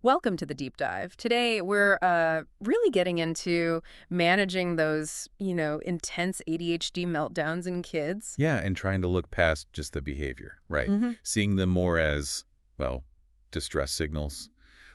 Welcome to the deep dive. Today, we're really getting into managing those, intense ADHD meltdowns in kids. Yeah, and trying to look past just the behavior, right? Hmm. Seeing them more as, well, distress signals,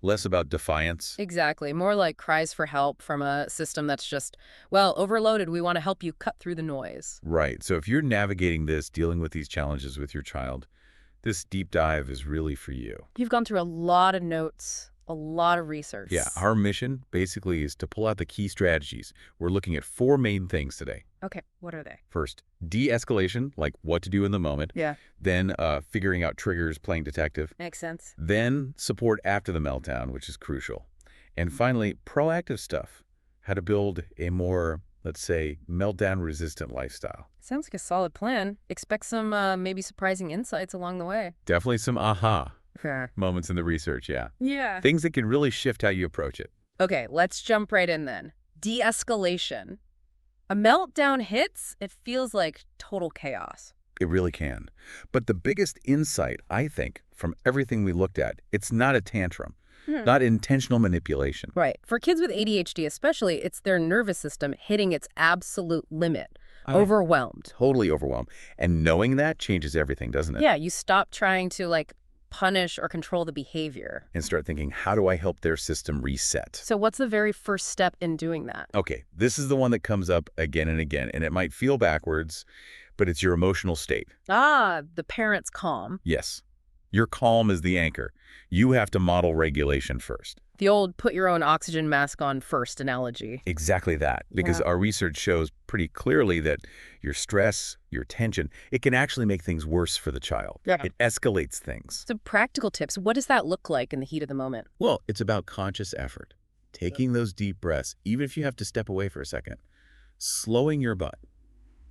less about defiance. Exactly. More like cries for help from a system that's just, well, overloaded. We want to help you cut through the noise. Right. So if you're navigating this, dealing with these challenges with your child, this deep dive is really for you. You've gone through a lot of notes, a lot of research. Yeah, our mission basically is to pull out the key strategies. We're looking at four main things today. Okay, what are they? First, de-escalation, like what to do in the moment. Yeah, Then figuring out triggers, playing detective. makes sense. Then support after the meltdown, which is crucial. And finally, proactive stuff, how to build a more, let's say, meltdown-resistant lifestyle. Sounds like a solid plan. Expect some maybe surprising insights along the way. Definitely some aha Fair. moments in the research, yeah. Yeah. Things that can really shift how you approach it. Okay, let's jump right in then. De-escalation. A meltdown hits, it feels like total chaos. It really can. But the biggest insight, I think, from everything we looked at, it's not a tantrum, not intentional manipulation. Right. For kids with ADHD especially, it's their nervous system hitting its absolute limit. Overwhelmed. Totally overwhelmed. And knowing that changes everything, doesn't it? Yeah, you stop trying to punish or control the behavior. And start thinking, how do I help their system reset? So what's the very first step in doing that? Okay, this is the one that comes up again and again, and it might feel backwards, but it's your emotional state. Ah, the parent's calm. Yes, your calm is the anchor. You have to model regulation first. The old put your own oxygen mask on first analogy. Exactly that, because Yeah. our research shows pretty clearly that your stress, your tension, it can actually make things worse for the child. Yeah. It escalates things. So practical tips, what does that look like in the heat of the moment? Well, it's about conscious effort, taking those deep breaths, even if you have to step away for a second, slowing your butt,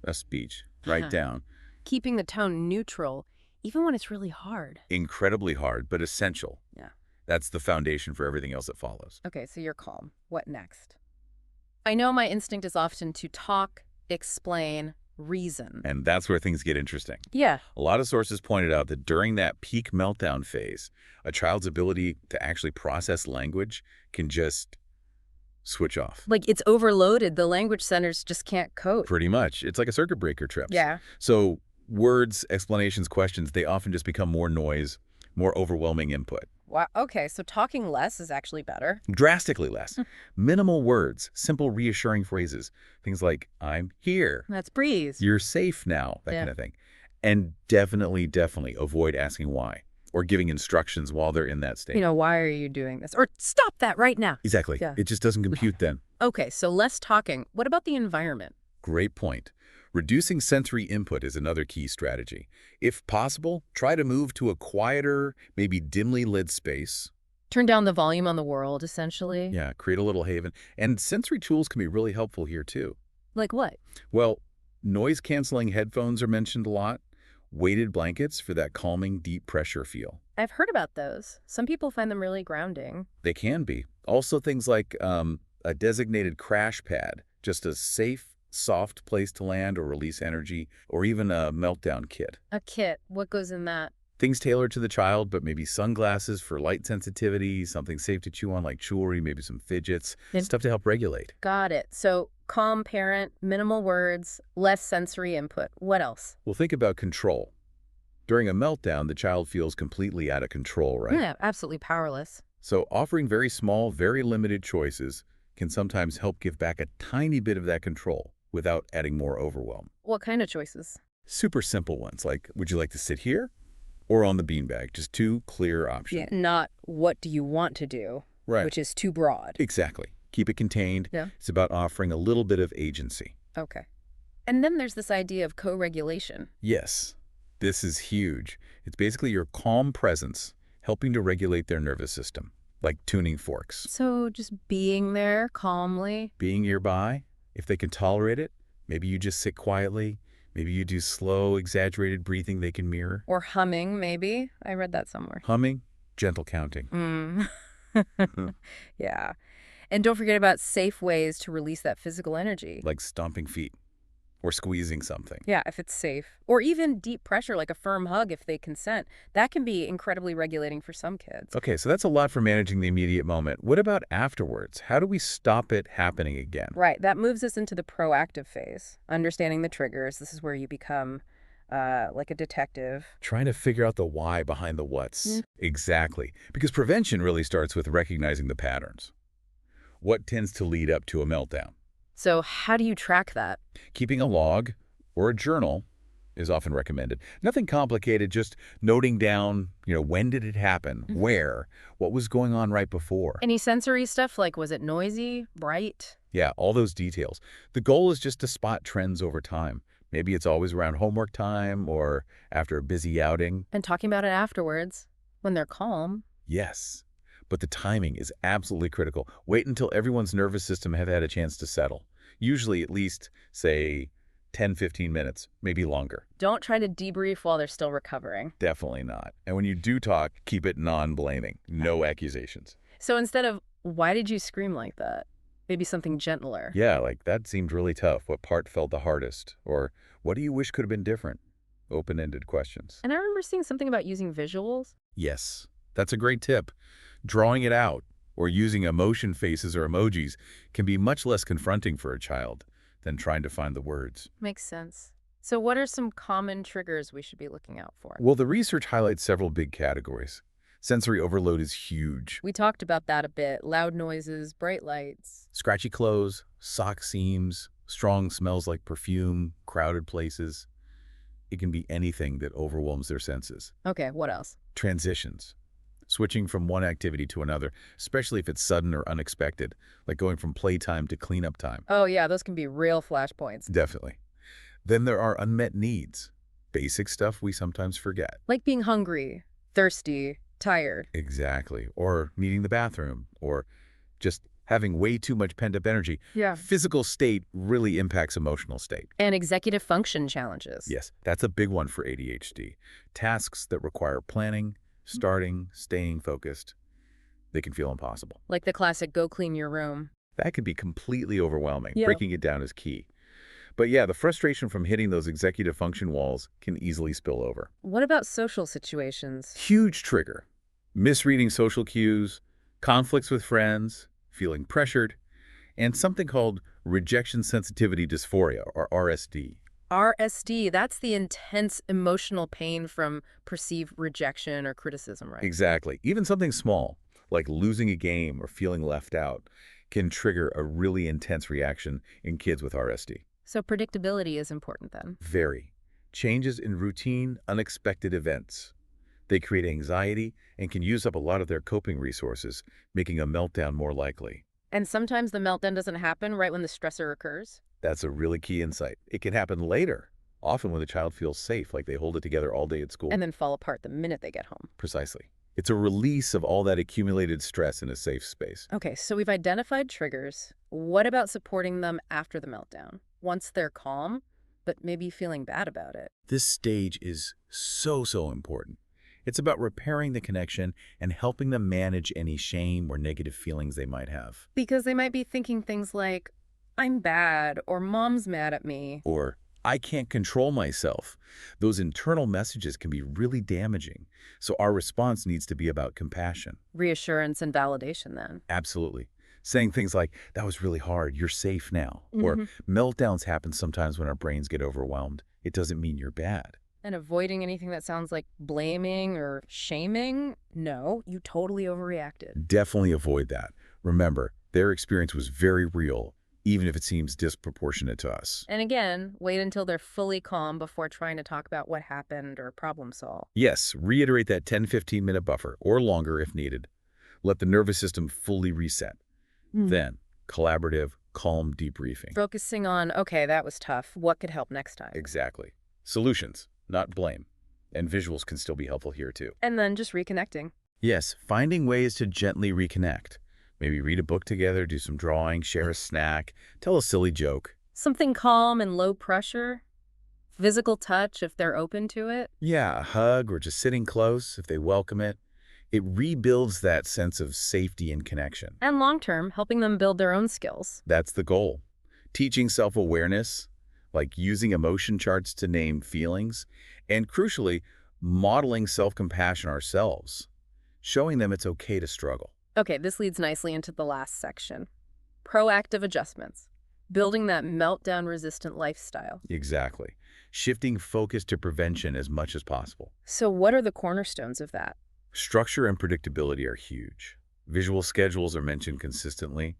a speech, right down. Keeping the tone neutral, even when it's really hard. Incredibly hard, but essential. Yeah. That's the foundation for everything else that follows. Okay, so you're calm. What next? I know my instinct is often to talk, explain, reason. And that's where things get interesting. Yeah. A lot of sources pointed out that during that peak meltdown phase, a child's ability to actually process language can just switch off. Like it's overloaded. The language centers just can't cope. Pretty much. It's like a circuit breaker trips. Yeah. So words, explanations, questions, they often just become more noise, more overwhelming input. Wow. Okay, so talking less is actually better. Drastically less. Minimal words, simple reassuring phrases. Things like, I'm here. Let's breathe. You're safe now, that Yeah. kind of thing. And definitely avoid asking why or giving instructions while they're in that state. Why are you doing this? Or stop that right now. Exactly. Yeah. It just doesn't compute then. Okay, so less talking. What about the environment? Great point. Reducing sensory input is another key strategy. If possible, try to move to a quieter, maybe dimly lit space. Turn down the volume on the world, essentially. Yeah, create a little haven. And sensory tools can be really helpful here too. Like what? Well, noise-canceling headphones are mentioned a lot. Weighted blankets for that calming, deep pressure feel. I've heard about those. Some people find them really grounding. They can be. Also things like a designated crash pad, just a safe, soft place to land or release energy, or even a meltdown kit. A kit. What goes in that? Things tailored to the child, but maybe sunglasses for light sensitivity, something safe to chew on like jewelry, maybe some fidgets, stuff to help regulate. Got it. So calm parent, minimal words, less sensory input. What else? Well, think about control. During a meltdown, the child feels completely out of control, right? Yeah, absolutely powerless. So offering very small, very limited choices can sometimes help give back a tiny bit of that control without adding more overwhelm. What kind of choices? Super simple ones, like, would you like to sit here or on the beanbag? Just two clear options. Yeah, not what do you want to do, Right. which is too broad. Exactly. Keep it contained. Yeah. It's about offering a little bit of agency. Okay. And then there's this idea of co-regulation. Yes, this is huge. It's basically your calm presence helping to regulate their nervous system, like tuning forks. So just being there calmly. Being nearby, if they can tolerate it, maybe you just sit quietly. Maybe you do slow, exaggerated breathing they can mirror. Or humming, maybe. I read that somewhere. Humming, gentle counting. Yeah. And don't forget about safe ways to release that physical energy. Like stomping feet, or squeezing something. Yeah, if it's safe. Or even deep pressure, like a firm hug if they consent. That can be incredibly regulating for some kids. Okay, so that's a lot for managing the immediate moment. What about afterwards? How do we stop it happening again? Right, that moves us into the proactive phase, understanding the triggers. This is where you become like a detective. Trying to figure out the why behind the Mm. what's. Exactly. Because prevention really starts with recognizing the patterns. What tends to lead up to a meltdown? So how do you track that? Keeping a log or a journal is often recommended. Nothing complicated, just noting down, when did it happen, Mhm. where, what was going on right before. Any sensory stuff, like was it noisy, bright? Yeah, all those details. The goal is just to spot trends over time. Maybe it's always around homework time or after a busy outing. And talking about it afterwards, when they're calm. Yes, but the timing is absolutely critical. Wait until everyone's nervous system have had a chance to settle. Usually at least, say, 10, 15 minutes, maybe longer. Don't try to debrief while they're still recovering. Definitely not. And when you do talk, keep it non-blaming. No accusations. So instead of, why did you scream like that? Maybe something gentler. Yeah, like that seemed really tough. What part felt the hardest? Or what do you wish could have been different? Open-ended questions. And I remember seeing something about using visuals. Yes, that's a great tip. Drawing it out or using emotion faces or emojis can be much less confronting for a child than trying to find the words. Makes sense. So what are some common triggers we should be looking out for? Well, the research highlights several big categories. Sensory overload is huge. We talked about that a bit. Loud noises, bright lights. Scratchy clothes, sock seams, strong smells like perfume, crowded places. It can be anything that overwhelms their senses. Okay, what else? Transitions. Switching from one activity to another, especially if it's sudden or unexpected, like going from playtime to cleanup time. Oh yeah, those can be real flashpoints. Definitely. Then there are unmet needs. Basic stuff we sometimes forget. Like being hungry, thirsty, tired. Exactly. Or needing the bathroom, or just having way too much pent-up energy. Yeah. Physical state really impacts emotional state. And executive function challenges. Yes, that's a big one for ADHD. Tasks that require planning, starting, staying focused, they can feel impossible. Like the classic go clean your room. That can be completely overwhelming. Yeah. Breaking it down is key. But yeah, the frustration from hitting those executive function walls can easily spill over. What about social situations? Huge trigger. Misreading social cues, conflicts with friends, feeling pressured, and something called rejection sensitivity dysphoria, or RSD. RSD, that's the intense emotional pain from perceived rejection or criticism, right? Exactly. Even something small, like losing a game or feeling left out, can trigger a really intense reaction in kids with RSD. So predictability is important then. Very. Changes in routine, unexpected events. They create anxiety and can use up a lot of their coping resources, making a meltdown more likely. And sometimes the meltdown doesn't happen right when the stressor occurs. That's a really key insight. It can happen later, often when the child feels safe, like they hold it together all day at school. And then fall apart the minute they get home. Precisely. It's a release of all that accumulated stress in a safe space. Okay, so we've identified triggers. What about supporting them after the meltdown? Once they're calm, but maybe feeling bad about it. This stage is so important. It's about repairing the connection and helping them manage any shame or negative feelings they might have. Because they might be thinking things like, I'm bad, or mom's mad at me. Or, I can't control myself. Those internal messages can be really damaging. So our response needs to be about compassion. Reassurance and validation then. Absolutely. Saying things like, that was really hard, you're safe now. Or, Mhm. meltdowns happen sometimes when our brains get overwhelmed. It doesn't mean you're bad. And avoiding anything that sounds like blaming or shaming. No, you totally overreacted. Definitely avoid that. Remember, their experience was very real, even if it seems disproportionate to us. And again, wait until they're fully calm before trying to talk about what happened or problem solve. Yes, reiterate that 10-15 minute buffer, or longer if needed. Let the nervous system fully reset. Then, collaborative, calm debriefing. Focusing on, okay, that was tough. What could help next time? Exactly. Solutions, not blame. And visuals can still be helpful here too. And then just reconnecting. Yes, finding ways to gently reconnect. Maybe read a book together, do some drawing, share a snack, tell a silly joke. Something calm and low pressure. Physical touch if they're open to it. Yeah, a hug or just sitting close if they welcome it. It rebuilds that sense of safety and connection. And long term, helping them build their own skills. That's the goal. Teaching self-awareness, like using emotion charts to name feelings, and crucially, modeling self-compassion ourselves, showing them it's okay to struggle. Okay, this leads nicely into the last section. Proactive adjustments. Building that meltdown-resistant lifestyle. Exactly. Shifting focus to prevention as much as possible. So what are the cornerstones of that? Structure and predictability are huge. Visual schedules are mentioned consistently.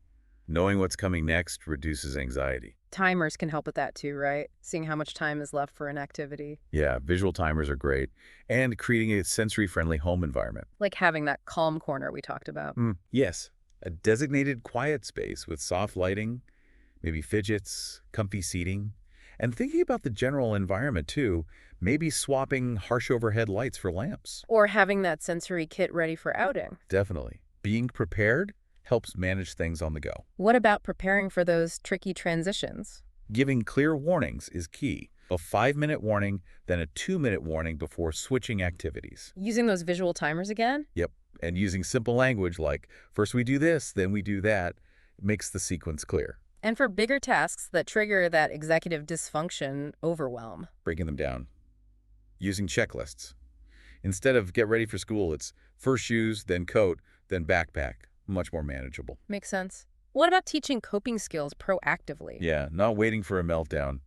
Knowing what's coming next reduces anxiety. Timers can help with that too, right? Seeing how much time is left for an activity. Yeah, visual timers are great. And creating a sensory-friendly home environment. Like having that calm corner we talked about. Yes, a designated quiet space with soft lighting, maybe fidgets, comfy seating, and thinking about the general environment too, maybe swapping harsh overhead lights for lamps. Or having that sensory kit ready for outing. Definitely. Being prepared helps manage things on the go. What about preparing for those tricky transitions? Giving clear warnings is key. A 5-minute warning, then a 2-minute warning before switching activities. Using those visual timers again? Yep, and using simple language like, first we do this, then we do that, makes the sequence clear. And for bigger tasks that trigger that executive dysfunction overwhelm. Breaking them down. Using checklists. Instead of get ready for school, it's first shoes, then coat, then backpack. Much more manageable. Makes sense. What about teaching coping skills proactively? Yeah, not waiting for a meltdown.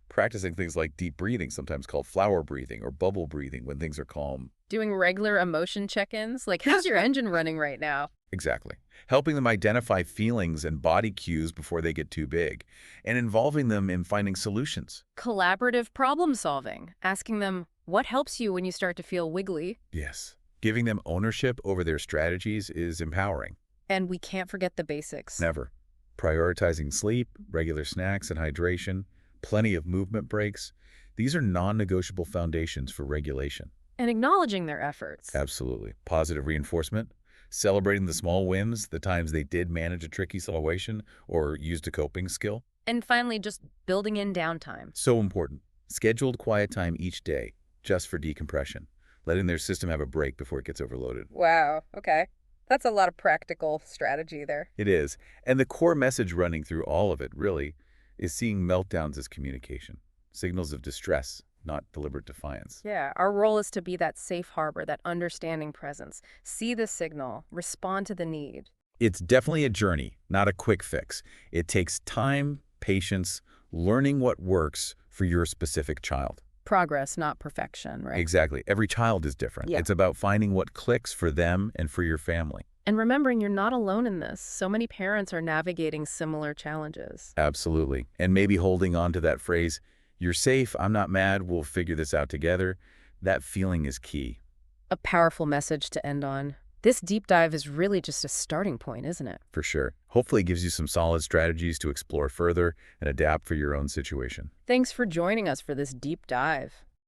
Practicing things like deep breathing, sometimes called flower breathing or bubble breathing when things are calm. Doing regular emotion check-ins? Like, how's your engine running right now? Exactly. Helping them identify feelings and body cues before they get too big, and involving them in finding solutions. Collaborative problem solving. Asking them, what helps you when you start to feel wiggly? Yes. Giving them ownership over their strategies is empowering. And we can't forget the basics. Never. Prioritizing sleep, regular snacks and hydration, plenty of movement breaks. These are non-negotiable foundations for regulation. And acknowledging their efforts. Absolutely. Positive reinforcement. Celebrating the small wins, the times they did manage a tricky situation or used a coping skill. And finally, just building in downtime. So important. Scheduled quiet time each day, just for decompression, letting their system have a break before it gets overloaded. Wow, okay. That's a lot of practical strategy there. It is. And the core message running through all of it, really, is seeing meltdowns as communication, signals of distress, not deliberate defiance. Yeah, our role is to be that safe harbor, that understanding presence. See the signal, respond to the need. It's definitely a journey, not a quick fix. It takes time, patience, learning what works for your specific child. Progress, not perfection, right? Exactly. Every child is different. Yeah. It's about finding what clicks for them and for your family. And remembering you're not alone in this. So many parents are navigating similar challenges. Absolutely. And maybe holding on to that phrase, you're safe, I'm not mad, we'll figure this out together. That feeling is key. A powerful message to end on. This deep dive is really just a starting point, isn't it? For sure. Hopefully it gives you some solid strategies to explore further and adapt for your own situation. Thanks for joining us for this deep dive.